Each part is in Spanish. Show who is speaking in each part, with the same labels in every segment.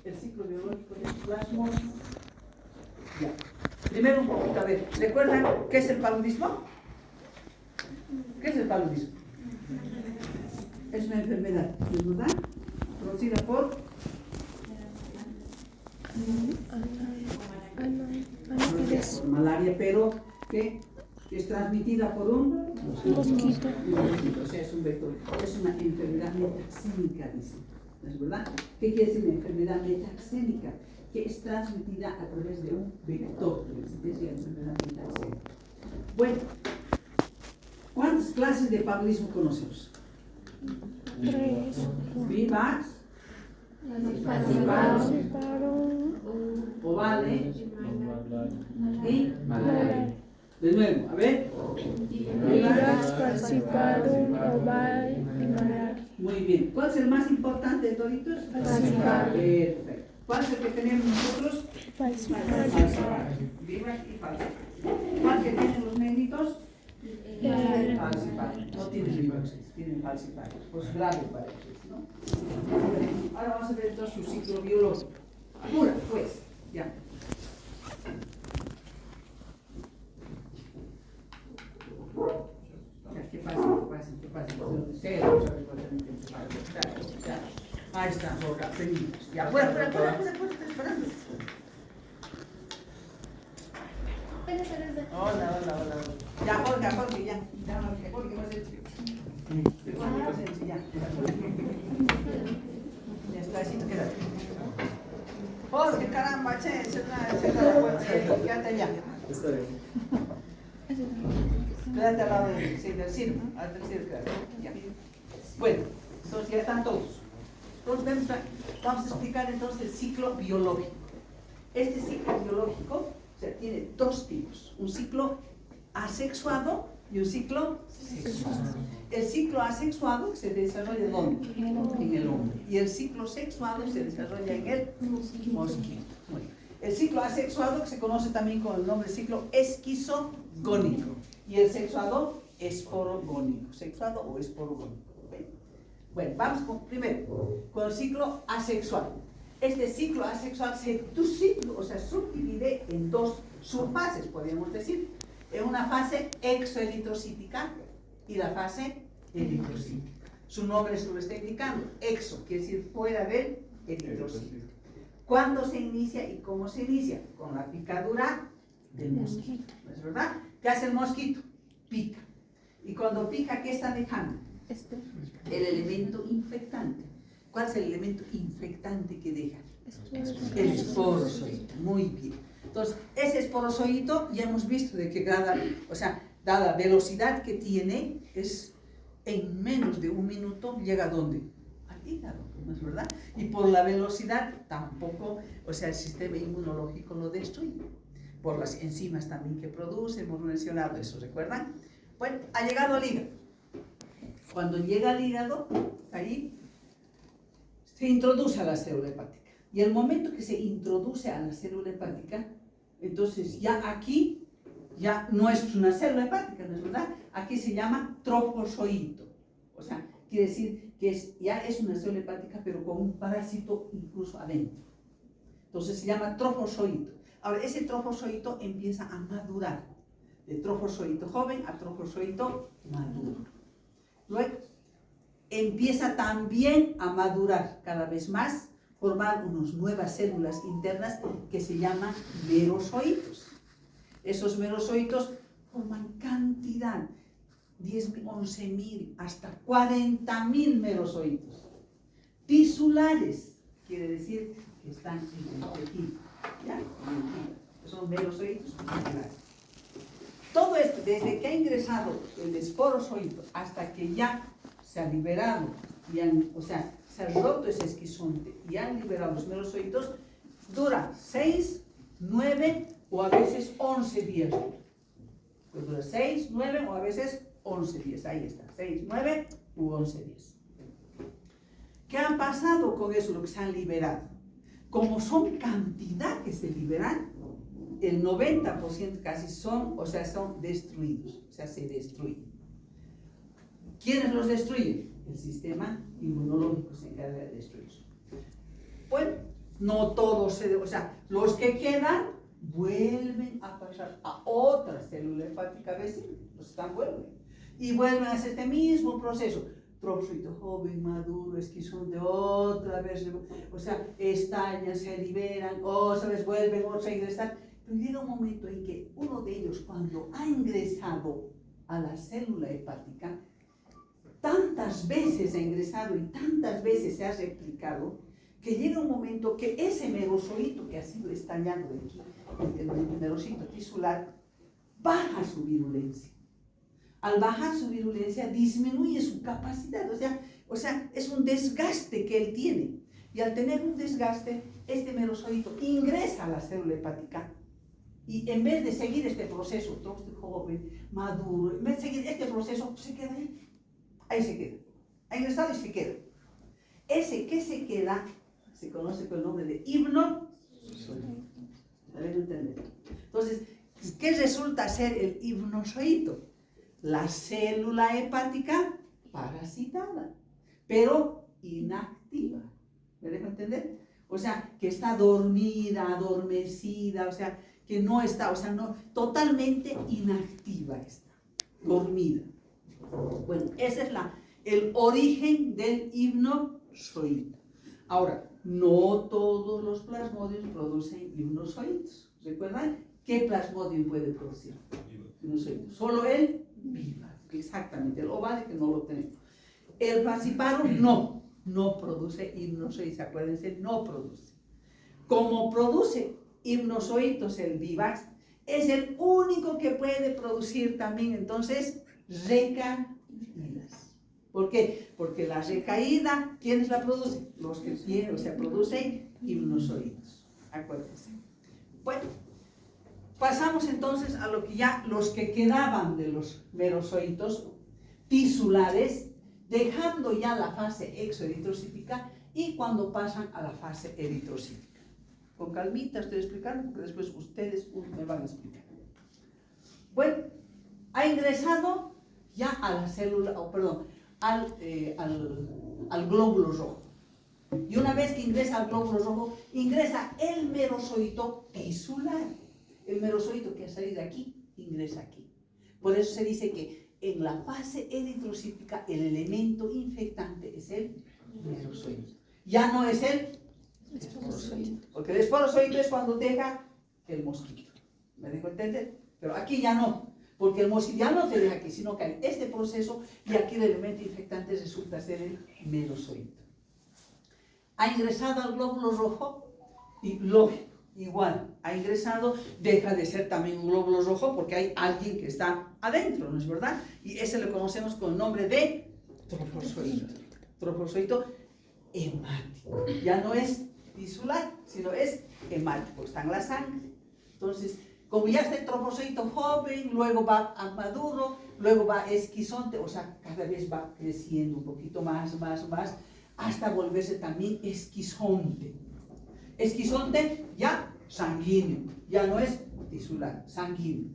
Speaker 1: el ciclo biológico del plasmódico. Ya. Primero un poquito, a ver, ¿recuerdan qué es el paludismo? ¿Qué es el paludismo? Es una enfermedad, ¿verdad? Producida por malaria, pero que es transmitida por un
Speaker 2: mosquito.
Speaker 1: O sea, es un vector. Es una enfermedad metaxémica, dice. ¿Es verdad? ¿Qué quiere decir una enfermedad metaxémica? Que es transmitida a través de un vector. Es la enfermedad metaxémica. Bueno, ¿cuántas clases de paludismo conocemos?
Speaker 2: 3.
Speaker 1: Vivax, ovale y
Speaker 2: Malaria.
Speaker 1: de nuevo, a ver.
Speaker 2: Vivax, falciparum, oval y malaria.
Speaker 1: Muy bien. ¿Cuál es el más importante de toditos?
Speaker 2: Falciparum.
Speaker 1: Perfecto. ¿Cuál es el que tenemos nosotros?
Speaker 2: Falciparum.
Speaker 1: Falciparum. Vivax y falciparum. ¿Cuál que tienen los nenitos? Falciparum. No tienen vivax, tienen falciparum. Pues grave para ellos, ¿no? Ahora vamos a ver entonces su ciclo biológico. Pura, pues, ya. ¿Qué pasa? ¿Qué pasa? Ahí está, Olga, venimos. Ya, fuera, está esperando. Hola. Ya, Olga, ya. Jorge, más sencillo. Ya está, así, quédate. Jorge, caramba, che, cierra la puerta, quédate allá.
Speaker 3: Está bien.
Speaker 1: Quédate al lado del circo, quédate. Ya. Bueno, entonces ya están todos. Entonces vamos a explicar entonces el ciclo biológico. Este ciclo biológico, o sea, tiene dos tipos, un ciclo asexuado y un ciclo sexuado. El ciclo asexuado se desarrolla ¿dónde? En el hombre. Y el ciclo sexuado se desarrolla en el mosquito. Muy bien. El ciclo asexuado, que se conoce también con el nombre ciclo esquizogónico. Y el sexuado, esporogónico. Sexuado o esporogónico. Bueno, vamos primero con el ciclo asexual. Este ciclo asexual se subdivide en dos subfases, podríamos decir. En una fase exoeritrocítica y la fase eritrocítica. Su nombre se lo está indicando. Exo quiere decir fuera del eritrocito. ¿Cuándo se inicia y cómo se inicia? Con la picadura del mosquito. ¿No es verdad? ¿Qué hace el mosquito? Pica. Y cuando pica, ¿qué está dejando? El elemento infectante. ¿Cuál es el elemento infectante que deja? El esporozoito. Muy bien. Entonces, ese esporozoito ya hemos visto de que dada velocidad que tiene, es en menos de un minuto llega a ¿dónde? Al hígado, ¿no es verdad? Y por la velocidad tampoco, el sistema inmunológico lo destruye. Por las enzimas también que produce, hemos mencionado eso, ¿recuerdan? Bueno, ha llegado al hígado. Cuando llega al hígado, ahí se introduce a la célula hepática. Y el momento que se introduce a la célula hepática, entonces ya aquí, ya no es una célula hepática, ¿no es verdad? Aquí se llama trofozoito. O sea, quiere decir que ya es una célula hepática, pero con un parásito incluso adentro. Entonces se llama trofozoito. Ahora, ese trofozoito empieza a madurar. De trofozoito joven a trofozoito maduro. Luego, empieza también a madurar cada vez más, formar unas nuevas células internas que se llaman merozoitos. Esos merozoitos forman cantidad, 10.000, 11.000, hasta 40.000 merozoitos. Tisulares, quiere decir que están en el tejido, ¿ya? Son merozoitos tisulares. Todo esto, desde que ha ingresado el esporozoito hasta que ya se ha liberado, se ha roto ese esquizonte y han liberado los merozoitos, dura 6, 9 o a veces 11 días. Pues dura 6, 9 o a veces 11 días. Ahí está, 6, 9 u 11 días. ¿Qué ha pasado con eso, lo que se han liberado? Como son cantidad que se liberan, el 90% casi son destruidos, se destruyen. ¿Quiénes los destruyen? El sistema inmunológico se encarga de destruirlos. Bueno, No todos, o sea, los que quedan vuelven a pasar a otra célula hepática vecina, los están vuelven. Y vuelven a hacer este mismo proceso. Trofosito joven, maduro, esquizonte, otra vez, o sea, estallan, se liberan, otra vez vuelven, otra a ingresar. Pero llega un momento en que uno de ellos, cuando ha ingresado a la célula hepática, tantas veces ha ingresado y tantas veces se ha replicado, que llega un momento que ese merozoito que ha sido estallado de aquí, el merozoito tisular, baja su virulencia. Al bajar su virulencia, disminuye su capacidad, o sea, es un desgaste que él tiene. Y al tener un desgaste, este merozoito ingresa a la célula hepática y en vez de seguir este proceso, trofosito joven, maduro, en vez de seguir este proceso, se queda ahí. Ahí se queda. Ha ingresado y se queda. Ese que se queda se conoce con el nombre de hipnozoito. ¿Deben entender? Entonces, ¿qué resulta ser el hipnozoito? La célula hepática parasitada, pero inactiva. ¿Me dejo entender? O sea, que está dormida, adormecida, o sea, que no está, o sea, no, totalmente inactiva está, dormida. Bueno, ese es el origen del hipnozoito. Ahora, no todos los plasmodios producen hipnozoitos. ¿Recuerdan? ¿Qué plasmodium puede producir hipnozoitos? Solo el viva, exactamente, el ovale que no lo tenemos. El falciparum no produce hipnozoitos, acuérdense, no produce. Como produce hipnozoitos el vivax, es el único que puede producir también entonces recaídas. ¿Por qué? Porque la recaída, ¿quiénes la producen? Los que tienen, o sea, producen hipnozoitos. Acuérdense. Bueno, pasamos entonces a lo que ya, los que quedaban de los merozoitos tisulares, dejando ya la fase exoeritrocítica y cuando pasan a la fase eritrocítica. Con calmita estoy explicando porque después ustedes me van a explicar. Bueno, ha ingresado ya a la célula, al glóbulo rojo. Y una vez que ingresa al glóbulo rojo, ingresa el merozoito tisular. El merozoito que ha salido aquí, ingresa aquí. Por eso se dice que en la fase eritrocítica el elemento infectante es el merozoito. Ya no es el esporozoito. Porque el esporozoito es cuando deja el mosquito. ¿Me dejo entender? Pero aquí ya no. Porque el mosquito ya no te deja aquí, sino que hay este proceso y aquí el elemento infectante resulta ser el merozoito. Ha ingresado al glóbulo rojo y igual, ha ingresado, deja de ser también un glóbulo rojo porque hay alguien que está adentro, ¿no es verdad? Y ese lo conocemos con el nombre de trofozoito. Trofozoito hemático. Ya no es tisular, sino es hemático, está en la sangre. Entonces, como ya está el trofozoito joven, luego va a maduro, luego va a esquizonte, o sea, cada vez va creciendo un poquito más, hasta volverse también esquizonte. Esquizonte ya sanguíneo, ya no es tisular, sanguíneo.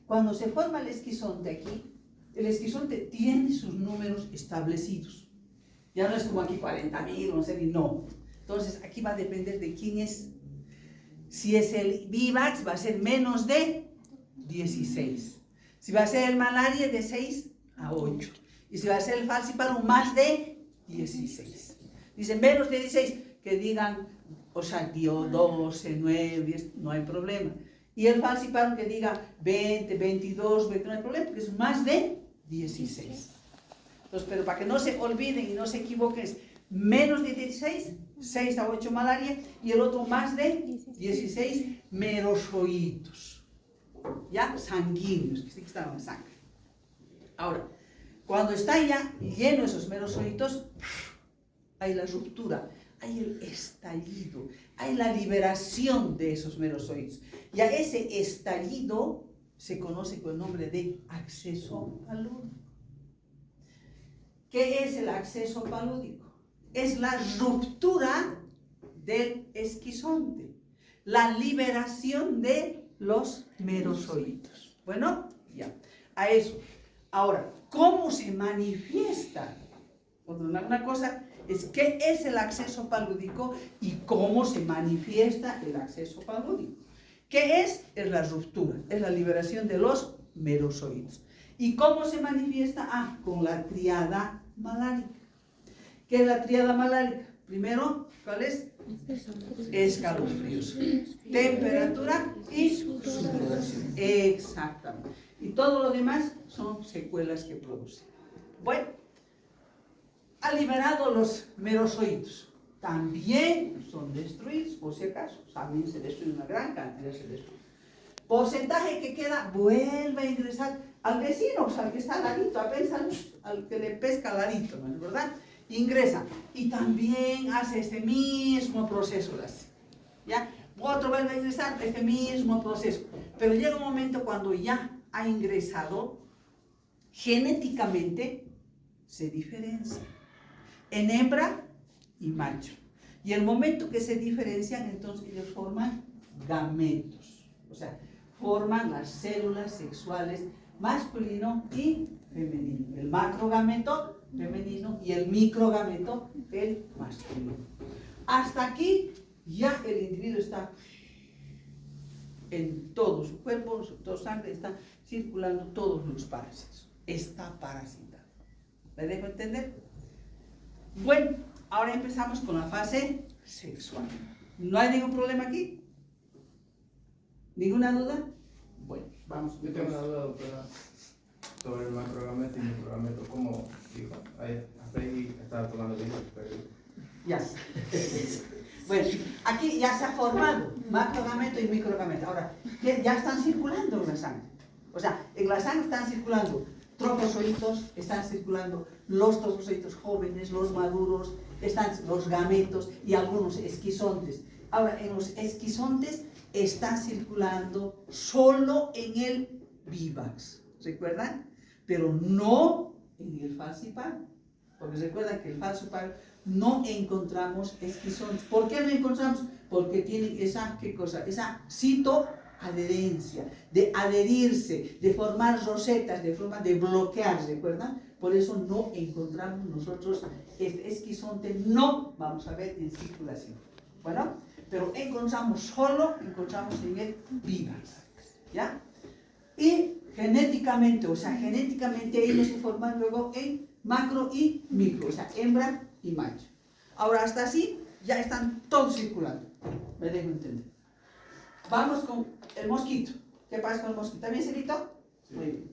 Speaker 1: Cuando se forma el esquizonte aquí, el esquizonte tiene sus números establecidos. Ya no es como aquí 40.000, no sé, no. Entonces aquí va a depender de quién es. Si es el vivax, va a ser menos de 16. Si va a ser el malaria, de 6 a 8. Y si va a ser el falciparum, más de 16. Dicen menos de 16, que digan, o sea, 12, 9, 10, no hay problema. Y el falciparum que diga 20, 22, 20, no hay problema, porque es más de 16. Entonces, pero para que no se olviden y no se equivoquen, es menos de 16, 6 a 8 malaria, y el otro más de 16 merozoitos, ya sanguíneos, que sí que están en la sangre. Ahora, cuando está ya lleno esos merozoitos, hay la ruptura, hay el estallido, hay la liberación de esos merozoitos. Y a ese estallido se conoce con el nombre de acceso palúdico. ¿Qué es el acceso palúdico? Es la ruptura del esquizonte, la liberación de los merozoitos. Bueno, ya, a eso. Ahora, ¿cómo se manifiesta? Una cosa es qué es el acceso palúdico y cómo se manifiesta el acceso palúdico. ¿Qué es? Es la ruptura, es la liberación de los merozoides. ¿Y cómo se manifiesta? Con la triada malárica. ¿Qué es la triada malárica? Primero, ¿cuál es? Escalofríos, temperatura y sudoración. Exactamente. Y todo lo demás son secuelas que producen. Bueno, ha liberado los merozoides. También son destruidos, por si acaso. También se destruye una gran cantidad, se destruye. Porcentaje que queda, vuelve a ingresar al vecino, o sea, al que está al ladito, apenas al que le pesca al ladito, ¿no es verdad? Ingresa y también hace este mismo proceso, ¿ya? Otro vuelve a ingresar, este mismo proceso. Pero llega un momento cuando ya ha ingresado, genéticamente se diferencia en hembra y macho. Y el momento que se diferencian, entonces ellos forman gametos. O sea, forman las células sexuales masculino y femenino. El macrogameto femenino y el microgameto, el masculino. Hasta aquí ya el individuo está en todo su cuerpo, toda su sangre, está circulando todos los parásitos. Está parasitado. ¿Me dejo entender? Bueno, ahora empezamos con la fase sexual. ¿No hay ningún problema aquí? ¿Ninguna duda? Bueno, vamos.
Speaker 3: Yo tengo una duda, doctora, sobre el macrogameto y microgameto. ¿Cómo dijo? Hasta ahí estaba tomando tiempo, pero...
Speaker 1: Ya. Bueno, aquí ya se ha formado macrogameto y microgameto. Ahora, ya están circulando en la sangre. O sea, en la sangre están circulando trofozoitos, están circulando los trofozoitos jóvenes, los maduros, están los gametos y algunos esquizontes. Ahora, en los esquizontes están circulando solo en el vívax, ¿recuerdan? Pero no en el falciparum, porque recuerdan que el falciparum no encontramos esquizontes. ¿Por qué no encontramos? Porque tienen esa, ¿qué cosa? Esa citoadherencia, de adherirse, de formar rosetas, de forma de bloquear, ¿recuerdan? Por eso no encontramos nosotros este esquizonte, no vamos a ver en circulación. Bueno, pero encontramos en el vívax, ¿ya? Y genéticamente, o sea, genéticamente ellos se forman luego en macro y micro, o sea, hembra y macho. Ahora, hasta así, ya están todos circulando. Me dejo entender. Vamos con el mosquito. ¿Qué pasa con el mosquito? ¿También se quitó?
Speaker 3: Sí.
Speaker 1: Muy bien.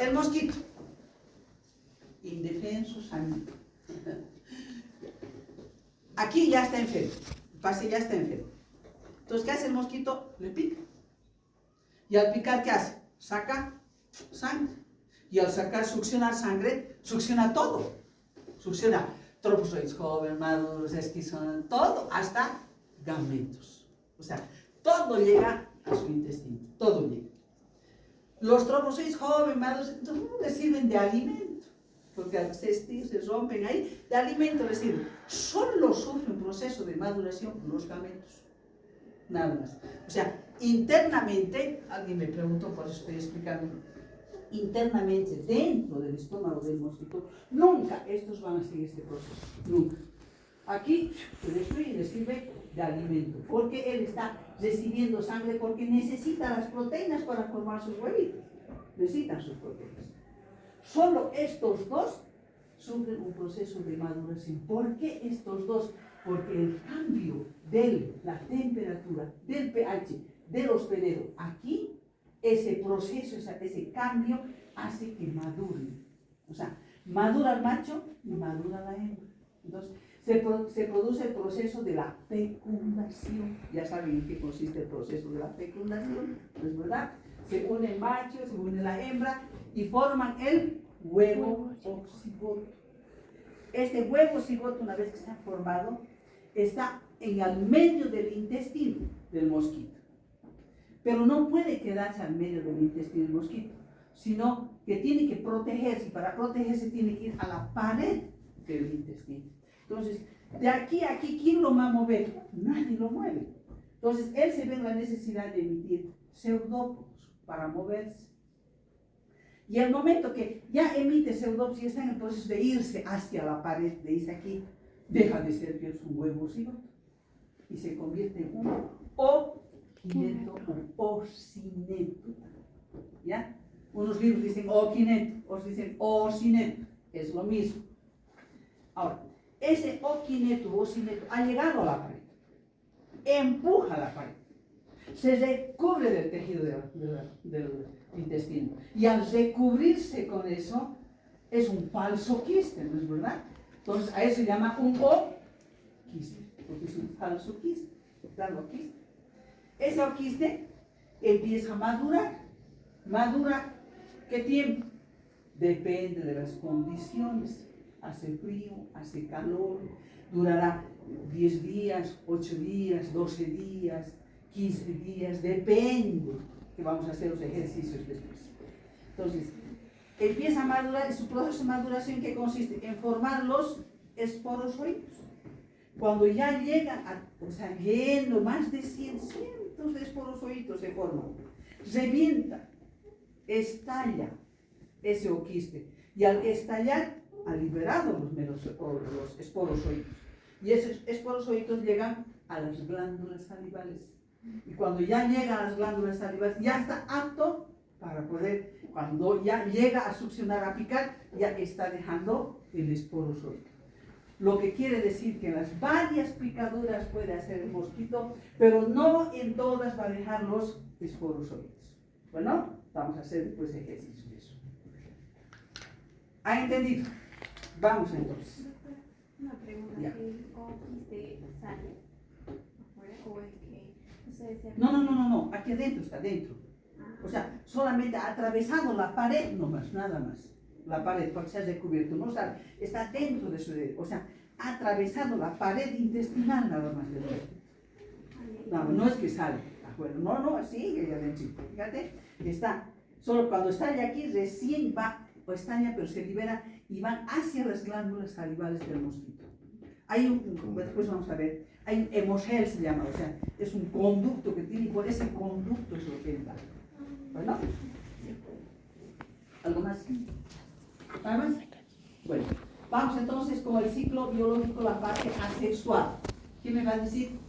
Speaker 1: El mosquito. Indefenso, sanito. Aquí ya está enfermo. El pase ya está enfermo. Entonces, ¿qué hace el mosquito? Le pica. Y al picar, ¿qué hace? Saca sangre. Y al sacar, succionar sangre, succiona todo. Succiona trofozoides jóvenes, maduros, esquizontes, todo, hasta gametos. O sea, todo llega a su intestino, todo llega. Los trofozoides jóvenes, maduros, no les sirven de alimento, porque al se rompen ahí, de alimento les sirven. Solo sufre un proceso de maduración los gametos. Nada más. O sea, internamente, alguien me preguntó, por eso estoy explicando, internamente, dentro del estómago del mosquito, nunca estos van a seguir este proceso, nunca. Aquí se destruye y le sirve de alimento, porque él está recibiendo sangre, porque necesita las proteínas para formar sus huevitos, necesitan sus proteínas. Solo estos dos sufren un proceso de maduración. ¿Por qué estos dos? Porque el cambio de la temperatura, del pH, del hospedero, aquí, ese proceso, ese cambio, hace que maduren. O sea, madura el macho y madura la hembra. Entonces, se produce el proceso de la fecundación. Ya saben en qué consiste el proceso de la fecundación, ¿no es verdad? Se une el macho, se une la hembra y forman el huevo o cigoto. Este huevo cigoto, una vez que se ha formado, está en el medio del intestino del mosquito. Pero no puede quedarse al medio del intestino del mosquito, sino que tiene que protegerse, y para protegerse tiene que ir a la pared del intestino. Entonces, de aquí a aquí, ¿quién lo va a mover? Nadie lo mueve. Entonces, él se ve en la necesidad de emitir pseudópodos para moverse. Y el momento que ya emite CO2 y está en el proceso de irse hacia la pared, de irse aquí, deja de ser que es un huevo cigoto y se convierte en un oquineto o ocineto. ¿Ya? Unos libros dicen oquineto, otros dicen ocineto, es lo mismo. Ahora, ese oquineto o ocineto ha llegado a la pared, empuja la pared, se recubre del tejido del intestino. Y al recubrirse con eso, es un falso quiste, ¿no es verdad? Entonces, a eso se llama un oquiste, porque es un falso quiste. Claro, quiste. Ese oquiste empieza a madurar. ¿Madura qué tiempo? Depende de las condiciones. Hace frío, hace calor, durará 10 días, 8 días, 12 días, 15 días, depende que vamos a hacer los ejercicios después. Entonces, empieza a madurar, su proceso de maduración que consiste en formar los esporozoitos. Cuando ya llega, o sea, lleno, más de cientos de esporozoitos se forman, revienta, estalla ese oquiste, y al estallar ha liberado los esporozoitos, y esos esporozoitos llegan a las glándulas salivales, y cuando ya llega a las glándulas salivales ya está apto para poder, cuando ya llega a succionar, a picar, ya está dejando el esporozoito. Lo que quiere decir que en las varias picaduras puede hacer el mosquito, pero no en todas va a dejar los esporozoides. Bueno, vamos a hacer después ejercicio de eso. ¿Ha entendido? Vamos entonces.
Speaker 4: Una pregunta,
Speaker 1: Ya.
Speaker 4: ¿el oquiste sale afuera o el que ustedes se
Speaker 1: No, aquí adentro está dentro. O sea, solamente atravesando la pared nomás, nada más. La pared, porque se ha recubierto, no sale, está dentro de su, o sea, atravesando la pared intestinal nada más de dentro. No es que sale afuera, no, sigue allá adentro. Fíjate, está, solo cuando estalla aquí recién va, o estalla, pero se libera y van hacia las glándulas salivales del mosquito. Hay después vamos a ver, hay un hemogel se llama, o sea, es un conducto que tiene, y por ese conducto es lo que entra. ¿Bueno? ¿Algo más? ¿Nada más? Bueno, vamos entonces con el ciclo biológico, la parte asexual. ¿Quién me va a decir?